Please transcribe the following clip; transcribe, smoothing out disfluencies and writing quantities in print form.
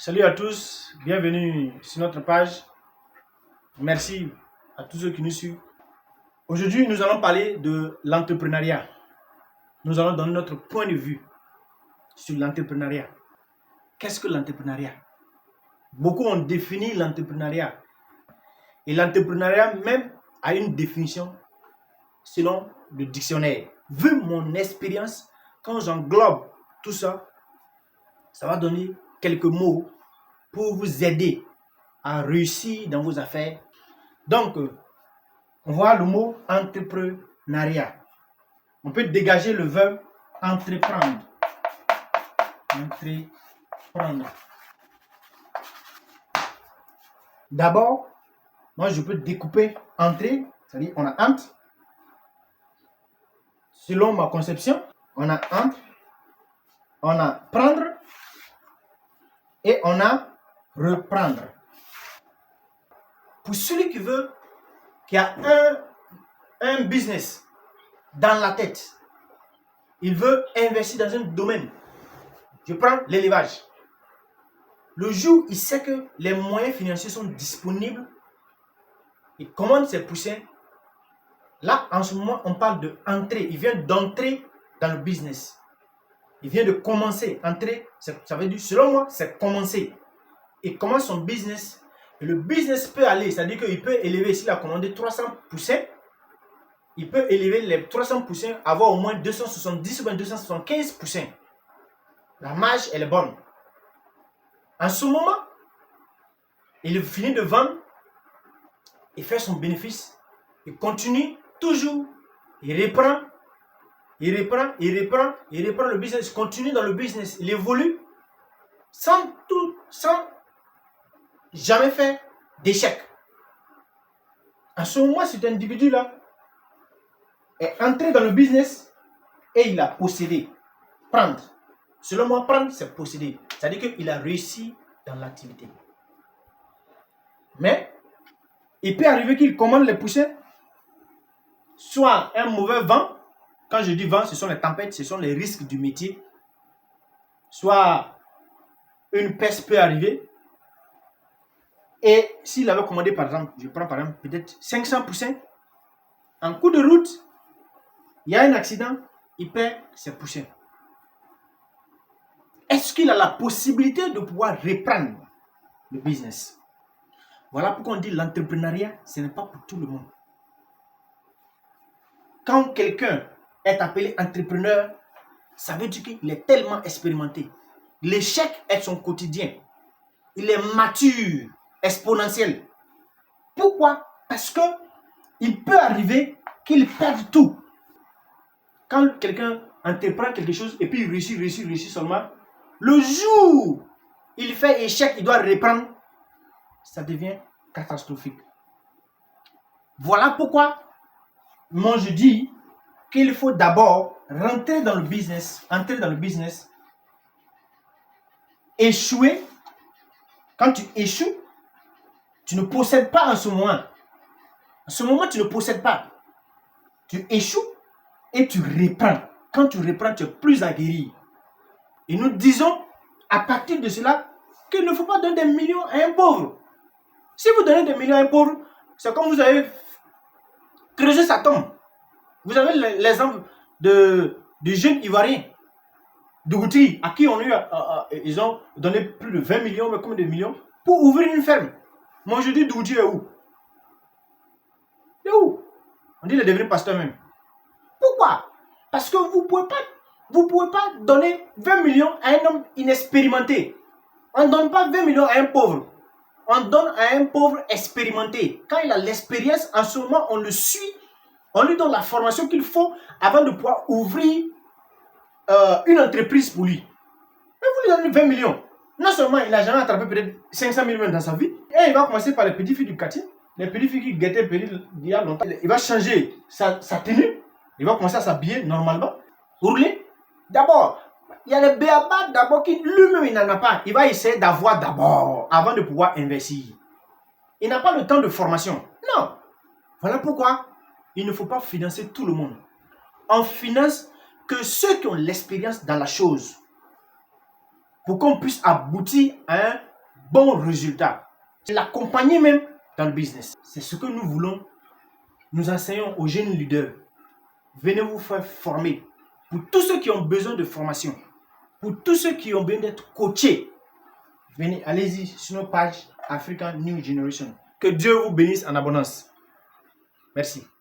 Salut à tous, bienvenue sur notre page. Merci à tous ceux qui nous suivent. Aujourd'hui, nous allons parler de l'entrepreneuriat. Nous allons donner notre point de vue sur l'entrepreneuriat. Qu'est-ce que l'entrepreneuriat? Beaucoup ont défini l'entrepreneuriat. Et l'entrepreneuriat même a une définition selon le dictionnaire. Vu mon expérience, quand j'englobe tout ça, ça va donner quelques mots pour vous aider à réussir dans vos affaires. Donc, on voit le mot entrepreneuriat. On peut dégager le verbe entreprendre. Entreprendre. D'abord, moi je peux découper entrer, c'est-à-dire on a entre. Selon ma conception, on a entre, on a prendre et on a reprendre. Pour celui qui a un business dans la tête, il veut investir dans un domaine. Je prends l'élevage. Le jour où il sait que les moyens financiers sont disponibles, il commande ses poussins. Là, en ce moment, on parle de entrer. Il vient d'entrer dans le business. Il vient de commencer. Entrer, ça veut dire, selon moi, c'est commencer. Il commence son business. Et le business peut aller, c'est-à-dire qu'il peut élever, s'il a commandé 300 poussins, il peut élever les 300 poussins, avoir au moins 270 ou 275 poussins. La marge, elle est bonne. En ce moment, il finit de vendre, il fait son bénéfice, il continue toujours, il reprend le business, il continue dans le business, il évolue sans jamais faire d'échec. En ce moment, cet individu-là est entré dans le business et il a possédé. Prendre. Selon moi, prendre, c'est posséder. C'est-à-dire qu'il a réussi dans l'activité. Mais, il peut arriver qu'il commande les poussins, soit un mauvais vent. Quand je dis vent, ce sont les tempêtes, ce sont les risques du métier. Soit une peste peut arriver. Et s'il avait commandé, par exemple, je prends par exemple peut-être 500 poussins, en cours de route, il y a un accident, il perd ses poussins. Est-ce qu'il a la possibilité de pouvoir reprendre le business? Voilà pourquoi on dit l'entrepreneuriat, ce n'est pas pour tout le monde. Quand quelqu'un est appelé entrepreneur, ça veut dire qu'il est tellement expérimenté. L'échec est son quotidien. Il est mature, exponentiel. Pourquoi? Parce que il peut arriver qu'il perde tout. Quand quelqu'un entreprend quelque chose et puis il réussit seulement, le jour où il fait échec, il doit reprendre, ça devient catastrophique. Voilà pourquoi moi je dis qu'il faut d'abord entrer dans le business, échouer. Quand tu échoues, tu ne possèdes pas en ce moment. En ce moment, tu ne possèdes pas. Tu échoues et tu reprends. Quand tu reprends, tu es plus aguerri. Et nous disons, à partir de cela, qu'il ne faut pas donner des millions à un pauvre. Si vous donnez des millions à un pauvre, c'est comme vous avez creusé sa tombe. Vous avez l'exemple du jeune Ivoirien, Dougouti, à qui ils ont donné plus de 20 millions, mais combien de millions, pour ouvrir une ferme. Moi, je dis, Dougouti est où? Il est où? On dit, il est devenu pasteur même. Pourquoi? Parce que vous ne pouvez pas donner 20 millions à un homme inexpérimenté. On ne donne pas 20 millions à un pauvre. On donne à un pauvre expérimenté. Quand il a l'expérience, en ce moment, on le suit. On lui donne la formation qu'il faut avant de pouvoir ouvrir une entreprise pour lui. Mais vous lui donnez 20 millions. Non seulement il n'a jamais attrapé peut-être 500 000 dans sa vie, et il va commencer par les petites filles du quartier. Les petites filles qui guettaient il y a longtemps. Il va changer sa tenue. Il va commencer à s'habiller normalement. Rouler. D'abord, il y a le béaba d'abord qui lui-même il n'en a pas. Il va essayer d'avoir d'abord avant de pouvoir investir. Il n'a pas le temps de formation. Non. Voilà pourquoi il ne faut pas financer tout le monde. On finance que ceux qui ont l'expérience dans la chose. Pour qu'on puisse aboutir à un bons résultats. L'accompagner même dans le business. C'est ce que nous voulons. Nous enseignons aux jeunes leaders. Venez vous faire former. Pour tous ceux qui ont besoin de formation, pour tous ceux qui ont besoin d'être coachés, venez, allez-y sur nos pages African New Generation. Que Dieu vous bénisse en abondance. Merci.